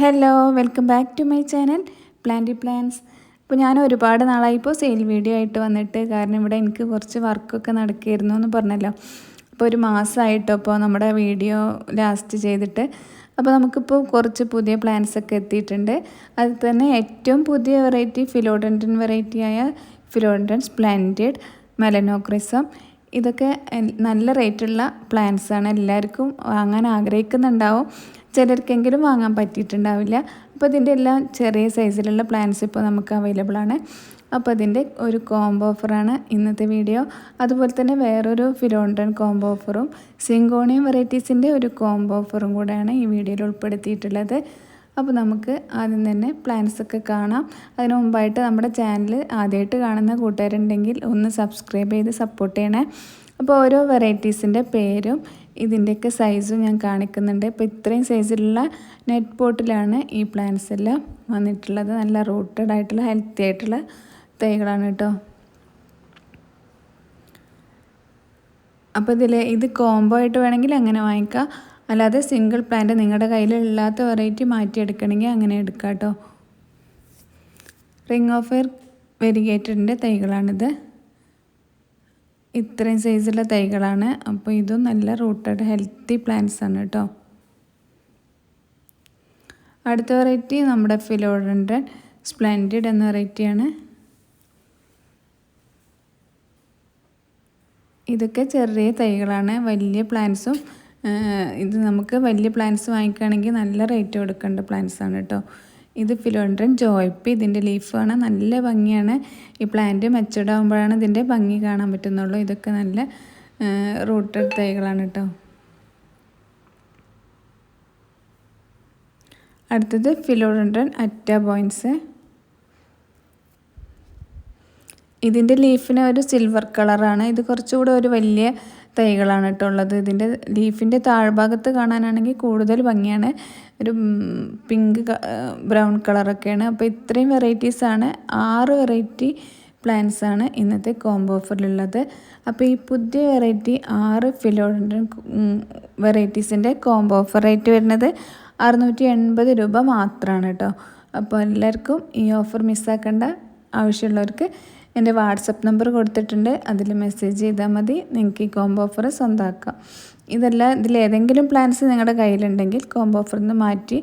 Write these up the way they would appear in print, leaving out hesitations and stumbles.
Hello, welcome back to my channel planty plants. ഇപ്പോൾ ഞാൻ ഒരുപാട് നാളായി ഇപ്പോൾ സെയിൽ വീഡിയോ ആയിട്ട് വന്നിട്ട്, കാരണം ഇവിടെ എനിക്ക് കുറച്ച് വർക്കൊക്കെ നടക്കുകയായിരുന്നു എന്ന് പറഞ്ഞല്ലോ. അപ്പോൾ ഒരു മാസമായിട്ടോ ഇപ്പോൾ നമ്മുടെ വീഡിയോ ലാസ്റ്റ് ചെയ്തിട്ട്. അപ്പോൾ നമുക്കിപ്പോൾ കുറച്ച് പുതിയ പ്ലാന്റ്സ് ഒക്കെ എത്തിയിട്ടുണ്ട്. അതിൽ തന്നെ ഏറ്റവും പുതിയ വെറൈറ്റി ഫിലോഡൻഡ്രൻ വെറൈറ്റിയായ ഫിലോഡൻഡ്രൻ സ്പ്ലെൻഡിഡ് മെലനോക്രിസം. ഇതൊക്കെ നല്ല റേറ്റുള്ള പ്ലാന്റ്സ് ആണ്. എല്ലാവർക്കും വാങ്ങാൻ ആഗ്രഹിക്കുന്നുണ്ടാവും, ചിലർക്കെങ്കിലും വാങ്ങാൻ പറ്റിയിട്ടുണ്ടാവില്ല. അപ്പോൾ ഇതിൻ്റെ എല്ലാം ചെറിയ സൈസിലുള്ള പ്ലാന്റ്സ് ഇപ്പോൾ നമുക്ക് അവൈലബിൾ ആണ്. അപ്പോൾ അതിൻ്റെ ഒരു കോംബോ ഓഫറാണ് ഇന്നത്തെ വീഡിയോ. അതുപോലെ തന്നെ വേറൊരു ഫിലോഡൻഡ്രൻ കോംബോ ഓഫറും സിങ്കോണിയം വെറൈറ്റീസിൻ്റെ ഒരു കോംബോ ഓഫറും കൂടെയാണ് ഈ വീഡിയോയിൽ ഉൾപ്പെടുത്തിയിട്ടുള്ളത്. അപ്പോൾ നമുക്ക് ആദ്യം തന്നെ പ്ലാന്റ്സ് ഒക്കെ കാണാം. അതിന് മുമ്പായിട്ട് നമ്മുടെ ചാനൽ ആദ്യമായിട്ട് കാണുന്ന കൂട്ടുകാരുണ്ടെങ്കിൽ ഒന്ന് സബ്സ്ക്രൈബ് ചെയ്ത് സപ്പോർട്ട് ചെയ്യണേ. അപ്പോൾ ഓരോ വെറൈറ്റീസിൻ്റെ പേരും ഇതിൻ്റെയൊക്കെ സൈസും ഞാൻ കാണിക്കുന്നുണ്ട്. ഇപ്പോൾ ഇത്രയും സൈസിലുള്ള നെറ്റ് പോട്ടിലാണ് ഈ പ്ലാന്റ്സ് എല്ലാം വന്നിട്ടുള്ളത്. നല്ല റൂട്ടഡ് ആയിട്ടുള്ള ഹെൽത്തി ആയിട്ടുള്ള തൈകളാണ് കേട്ടോ. അപ്പോൾ ഇത് കോംബോ ആയിട്ട് വേണമെങ്കിൽ അങ്ങനെ വാങ്ങിക്കാം. അല്ലാതെ സിംഗിൾ പ്ലാന്റ് നിങ്ങളുടെ കയ്യിലില്ലാത്ത വെറൈറ്റി മാറ്റിയെടുക്കണമെങ്കിൽ അങ്ങനെ എടുക്കാം കേട്ടോ. റിംഗ് ഓഫ് ഫയർ വെരിഗേറ്റഡിൻ്റെ തൈകളാണിത്. ഇത്രയും സൈസുള്ള തൈകളാണ്. അപ്പോൾ ഇതും നല്ല റൂട്ടഡ് ഹെൽത്തി പ്ലാന്റ്സ് ആണ് കേട്ടോ. അടുത്ത വെറൈറ്റി നമ്മുടെ ഫിലോഡൻഡ്രൻ സ്പ്ലെൻഡിഡ് എന്ന വെറൈറ്റിയാണ്. ഇതൊക്കെ ചെറിയ തൈകളാണ്, വലിയ പ്ലാന്റ്സും. ഇത് നമുക്ക് വലിയ പ്ലാന്റ്സ് വാങ്ങിക്കുകയാണെങ്കിൽ നല്ല റേറ്റ് കൊടുക്കേണ്ട പ്ലാന്റ്സ് ആണ് കേട്ടോ. ഇത് ഫിലോഡൻഡ്രൻ ജോയ്പി. ഇതിൻ്റെ ലീഫ് കാണാൻ നല്ല ഭംഗിയാണ്. ഈ പ്ലാന്റ് മെച്ചൂർഡ് ആകുമ്പോഴാണ് ഇതിൻ്റെ ഭംഗി കാണാൻ പറ്റുന്നുള്ളൂ. ഇതൊക്കെ നല്ല റൂട്ടഡ് തൈകളാണ് കേട്ടോ. അടുത്തത് ഫിലോഡൻഡ്രൻ അറ്റ ബോയിൻസ്. ഇതിൻ്റെ ലീഫിന് ഒരു സിൽവർ കളറാണ്. ഇത് കുറച്ചുകൂടെ ഒരു വലിയ തൈകളാണ് കേട്ടോ ഉള്ളത്. ഇതിൻ്റെ ലീഫിൻ്റെ താഴ്ഭാഗത്ത് കാണാനാണെങ്കിൽ കൂടുതൽ ഭംഗിയാണ്. ഒരു പിങ്ക് ബ്രൗൺ കളറൊക്കെയാണ്. അപ്പോൾ ഇത്രയും വെറൈറ്റീസാണ്, 6 വെറൈറ്റി പ്ലാന്റ്സ് ആണ് ഇന്നത്തെ കോംബോ ഓഫറിലുള്ളത്. അപ്പോൾ ഈ പുതിയ വെറൈറ്റി 6 ഫിലോഡൻഡ്രൻ വെറൈറ്റീസിൻ്റെ കോംബോ ഓഫർ റേറ്റ് വരുന്നത് 680 രൂപ മാത്രമാണ് കേട്ടോ. അപ്പോൾ എല്ലാവർക്കും ഈ ഓഫർ മിസ്സാക്കേണ്ട. ആവശ്യമുള്ളവർക്ക് എൻ്റെ വാട്സപ്പ് നമ്പർ കൊടുത്തിട്ടുണ്ട്, അതിൽ മെസ്സേജ് ചെയ്താൽ മതി. നിങ്ങൾക്ക് ഈ കോംബോ ഓഫർ സ്വന്തമാക്കാം. ഇതിലേതെങ്കിലും പ്ലാൻസ് നിങ്ങളുടെ കയ്യിലുണ്ടെങ്കിൽ കോംബോ ഓഫറിൽ നിന്ന് മാറ്റി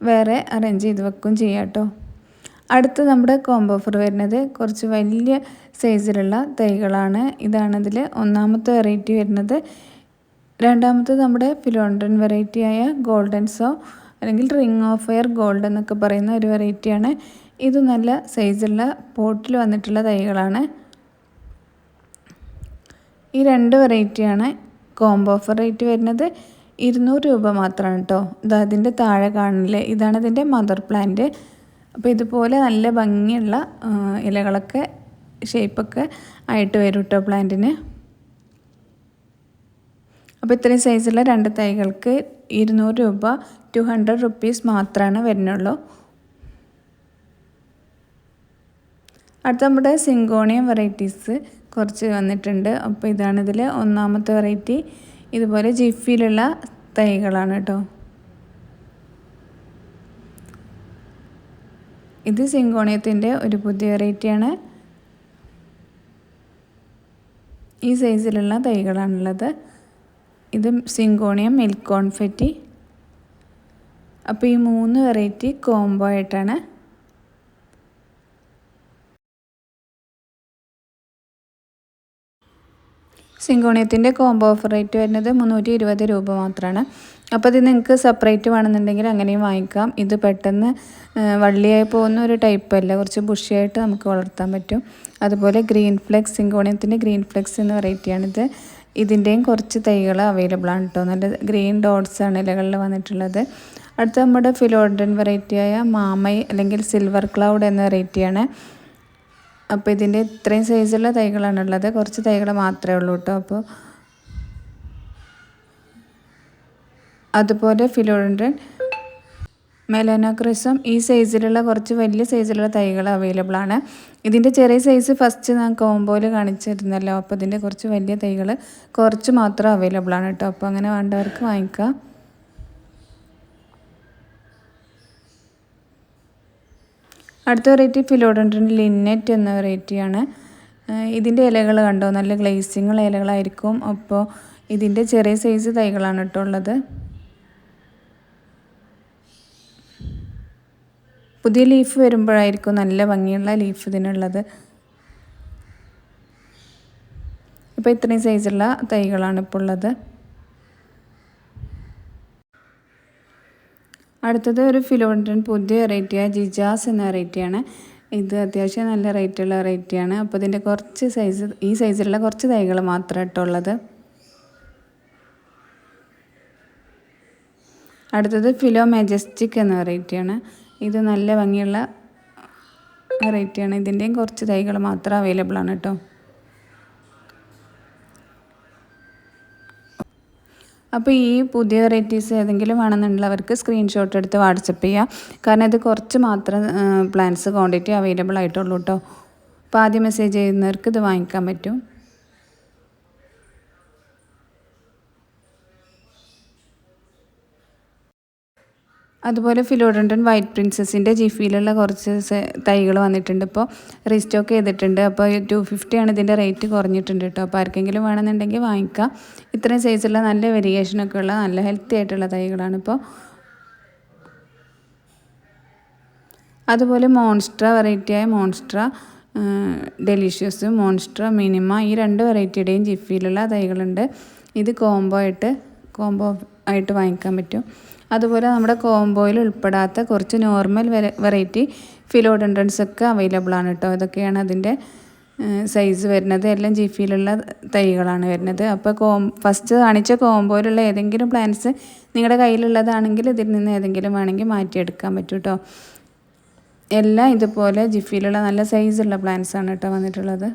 വേറെ അറേഞ്ച് ചെയ്ത് വെക്കുകയും ചെയ്യാം കേട്ടോ. അടുത്ത് നമ്മുടെ കോംബോ ഓഫർ വരുന്നത് കുറച്ച് വലിയ സൈസിലുള്ള തൈകളാണ്. ഇതാണതിൽ ഒന്നാമത്തെ വെറൈറ്റി വരുന്നത്. രണ്ടാമത്തെ നമ്മുടെ ഫിലോഡൻഡ്രൻ വെറൈറ്റിയായ ഗോൾഡൻ സോ അല്ലെങ്കിൽ റിംഗ് ഓഫ് ഫയർ ഗോൾഡ് എന്നൊക്കെ പറയുന്ന ഒരു വെറൈറ്റിയാണ്. ഇത് നല്ല സൈസുള്ള പോട്ടിൽ വന്നിട്ടുള്ള തൈകളാണ്. ഈ 2 വെറൈറ്റിയാണ് കോംബോ ഓഫർ റേറ്റ് വരുന്നത്. 200 രൂപ മാത്രമാണ് കേട്ടോ. അതിൻ്റെ താഴെ കാണില്ലേ, ഇതാണ് ഇതിൻ്റെ മദർ പ്ലാന്റ്. അപ്പോൾ ഇതുപോലെ നല്ല ഭംഗിയുള്ള ഇലകളൊക്കെ ഷേപ്പൊക്കെ ആയിട്ട് വരും കേട്ടോ പ്ലാന്റിന്. അപ്പോൾ ഇത്രയും സൈസുള്ള 2 തൈകൾക്ക് 200 രൂപ, 200 റുപ്പീസ് മാത്രമാണ് വരുന്നുള്ളൂ. അടുത്ത നമ്മുടെ സിങ്കോണിയം വെറൈറ്റീസ് കുറച്ച് വന്നിട്ടുണ്ട്. അപ്പോൾ ഇതാണിതിൽ ഒന്നാമത്തെ വെറൈറ്റി. ഇതുപോലെ ജിഫിയിലുള്ള തൈകളാണ് കേട്ടോ. ഇത് സിങ്കോണിയത്തിൻ്റെ ഒരു പുതിയ വെറൈറ്റിയാണ്. ഈ സൈസിലുള്ള തൈകളാണുള്ളത്. ഇത് സിങ്കോണിയം മിൽക്ക് കോൺഫെറ്റി. അപ്പോൾ ഈ 3 വെറൈറ്റി കോംബോ ആയിട്ടാണ്. സിങ്കോണിയത്തിൻ്റെ കോംബോ ഓഫർ റേറ്റ് വരുന്നത് 320 രൂപ മാത്രമാണ്. അപ്പോൾ ഇത് നിങ്ങൾക്ക് സെപ്പറേറ്റ് വേണമെന്നുണ്ടെങ്കിൽ അങ്ങനെയും വാങ്ങിക്കാം. ഇത് പെട്ടെന്ന് വള്ളിയായി പോകുന്ന ഒരു ടൈപ്പ് അല്ല, കുറച്ച് ബുഷിയായിട്ട് നമുക്ക് വളർത്താൻ പറ്റും. അതുപോലെ ഗ്രീൻ ഫ്ലെക്സ്, സിങ്കോണിയത്തിൻ്റെ ഗ്രീൻ ഫ്ലെക്സ് എന്ന വെറൈറ്റിയാണിത്. ഇതിൻ്റെയും കുറച്ച് തൈകൾ അവൈലബിൾ ആണ് കേട്ടോ. നല്ല ഗ്രീൻ ഡോട്ട്സ് ആണ് ഇലകളിൽ വന്നിട്ടുള്ളത്. അടുത്ത നമ്മുടെ ഫിലോഡൻഡ്രൻ വെറൈറ്റിയായ മാമൈ അല്ലെങ്കിൽ സിൽവർ ക്ലൗഡ് എന്ന വെറൈറ്റിയാണ്. അപ്പോൾ ഇതിൻ്റെ ഇത്രയും സൈസുള്ള തൈകളാണുള്ളത്. കുറച്ച് തൈകൾ മാത്രമേ ഉള്ളൂ കേട്ടോ. അപ്പോൾ അതുപോലെ ഫിലോഡൻഡ്രൻ മെലനോക്രിസം, ഈ സൈസിലുള്ള കുറച്ച് വലിയ സൈസിലുള്ള തൈകൾ അവൈലബിൾ ആണ്. ഇതിൻ്റെ ചെറിയ സൈസ് ഫസ്റ്റ് ഞാൻ കോംബോയിൽ കാണിച്ചിരുന്നല്ലോ. അപ്പോൾ ഇതിൻ്റെ കുറച്ച് വലിയ തൈകൾ കുറച്ച് മാത്രം അവൈലബിൾ ആണ് കേട്ടോ. അപ്പോൾ അങ്ങനെ വേണ്ടവർക്ക് വാങ്ങിക്കാം. അടുത്ത വെറൈറ്റി ഫിലോഡൻഡ്രൻ ലിന്നറ്റ് എന്ന വെറൈറ്റിയാണ്. ഇതിൻ്റെ ഇലകൾ കണ്ടോ, നല്ല ഗ്ലേസിങ്ങുള്ള ഇലകളായിരിക്കും. അപ്പോൾ ഇതിൻ്റെ ചെറിയ സൈസ് തൈകളാണ് കേട്ടോ ഉള്ളത്. പുതിയ ലീഫ് വരുമ്പോഴായിരിക്കും നല്ല ഭംഗിയുള്ള ലീഫ് ഇതിനുള്ളത്. ഇപ്പോൾ ഇത്രയും സൈസുള്ള തൈകളാണ് ഇപ്പോൾ ഉള്ളത്. അടുത്തത് ഒരു ഫിലോഡൻഡ്രൻ പുതിയ വെറൈറ്റിയായ ജിജാസ് എന്ന വെറൈറ്റിയാണ്. ഇത് അത്യാവശ്യം നല്ല റേറ്റുള്ള വെറൈറ്റിയാണ്. അപ്പോൾ ഇതിൻ്റെ കുറച്ച് ഈ സൈസിലുള്ള കുറച്ച് തൈകൾ മാത്രമേ ഇട്ടുള്ളത്. അടുത്തത് ഫിലോ മെജസ്റ്റിക് എന്ന വെറൈറ്റിയാണ്. ഇത് നല്ല ഭംഗിയുള്ള വെറൈറ്റിയാണ്. ഇതിൻ്റെയും കുറച്ച് തൈകൾ മാത്രം അവൈലബിൾ ആണ് കേട്ടോ. അപ്പോൾ ഈ പുതിയ വെറൈറ്റീസ് ഏതെങ്കിലും വേണമെന്നുള്ളവർക്ക് സ്ക്രീൻഷോട്ട് എടുത്ത് വാട്സപ്പ് ചെയ്യുക. കാരണം ഇത് കുറച്ച് മാത്രം പ്ലാന്റ്സ് ക്വാണ്ടിറ്റി അവൈലബിൾ ആയിട്ടുള്ളൂ കേട്ടോ. അപ്പോൾ ആദ്യം മെസ്സേജ് ചെയ്യുന്നവർക്ക് ഇത് വാങ്ങിക്കാൻ പറ്റും. അതുപോലെ ഫിലോഡൻഡ്രൻ വൈറ്റ് പ്രിൻസസിൻ്റെ ജിഫിയിലുള്ള കുറച്ച് തൈകൾ വന്നിട്ടുണ്ട്. ഇപ്പോൾ റീസ്റ്റോക്ക് ചെയ്തിട്ടുണ്ട്. അപ്പോൾ 250 ആണ് ഇതിൻ്റെ റേറ്റ് കുറഞ്ഞിട്ടുണ്ട് കേട്ടോ. അപ്പോൾ ആർക്കെങ്കിലും വേണമെന്നുണ്ടെങ്കിൽ വാങ്ങിക്കാം. ഇത്രയും സൈസുള്ള നല്ല വേരിയേഷനൊക്കെ ഉള്ള നല്ല ഹെൽത്തി ആയിട്ടുള്ള തൈകളാണ് ഇപ്പോൾ. അതുപോലെ മോൺസ്ട്ര വെറൈറ്റിയായ മോൺസ്ട്ര ഡെലിഷ്യസ്, മോൺസ്ട്ര മിനിമ, ഈ 2 വെറൈറ്റിയുടെയും ജിഫിയിലുള്ള തൈകളുണ്ട്. ഇത് കോംബോ ആയിട്ട് വാങ്ങിക്കാൻ പറ്റും. അതുപോലെ നമ്മുടെ കോംബോയിൽ ഉൾപ്പെടാത്ത കുറച്ച് നോർമൽ വെറൈറ്റി ഫിലോഡൻഡ്രൻസ് ഒക്കെ അവൈലബിൾ ആണ് കേട്ടോ. ഇതൊക്കെയാണ് അതിൻ്റെ സൈസ് വരുന്നത്. എല്ലാം ജിഫിയിലുള്ള തൈകളാണ് വരുന്നത്. അപ്പോൾ ഫസ്റ്റ് കാണിച്ച കോംബോയിലുള്ള ഏതെങ്കിലും പ്ലാന്റ്സ് നിങ്ങളുടെ കയ്യിലുള്ളതാണെങ്കിൽ ഇതിൽ നിന്ന് ഏതെങ്കിലും വേണമെങ്കിൽ മാറ്റിയെടുക്കാൻ പറ്റും കേട്ടോ. എല്ലാം ഇതുപോലെ ജിഫിയിലുള്ള നല്ല സൈസുള്ള പ്ലാന്റ്സ് ആണ് കേട്ടോ വന്നിട്ടുള്ളത്.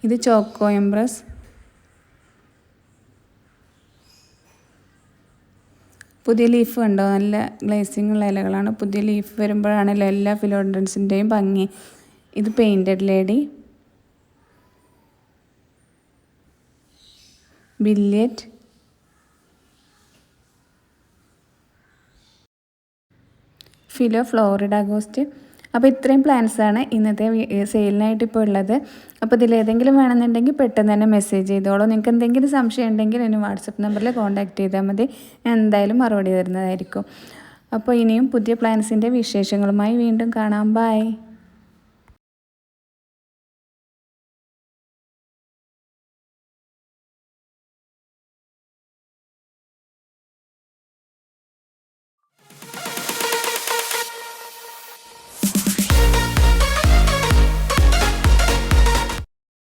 ഇത് ചോക്കോ എംബ്രസ്, പുതിയ ലീഫ് കണ്ടോ, നല്ല ഗ്ലേസിംഗ് ഉള്ള ഇലകളാണ്. പുതിയ ലീഫ് വരുമ്പോഴാണല്ലോ എല്ലാ ഫിലോഡൻഡ്രൻസിൻ്റെയും ഭംഗി. ഇത് പെയിൻറ്റഡ് ലേഡി, ബില്യറ്റ്, ഫിലോ ഫ്ലോറിഡ ഗോസ്റ്റ്. അപ്പോൾ ഇത്രയും പ്ലാന്റ്സാണ് ഇന്നത്തെ സെയിലിനായിട്ട് ഇപ്പോൾ ഉള്ളത്. അപ്പോൾ ഇതിലേതെങ്കിലും വേണമെന്നുണ്ടെങ്കിൽ പെട്ടെന്ന് തന്നെ മെസ്സേജ് ചെയ്തോളൂ. നിങ്ങൾക്ക് എന്തെങ്കിലും സംശയം ഉണ്ടെങ്കിൽ എന്നെ വാട്സപ്പ് നമ്പറിൽ കോൺടാക്റ്റ് ചെയ്താൽ മതി. ഞാൻ എന്തായാലും മറുപടി തരുന്നതായിരിക്കും. അപ്പോൾ ഇനിയും പുതിയ പ്ലാന്റ്സിൻ്റെ വിശേഷങ്ങളുമായി വീണ്ടും കാണാം. ബൈ.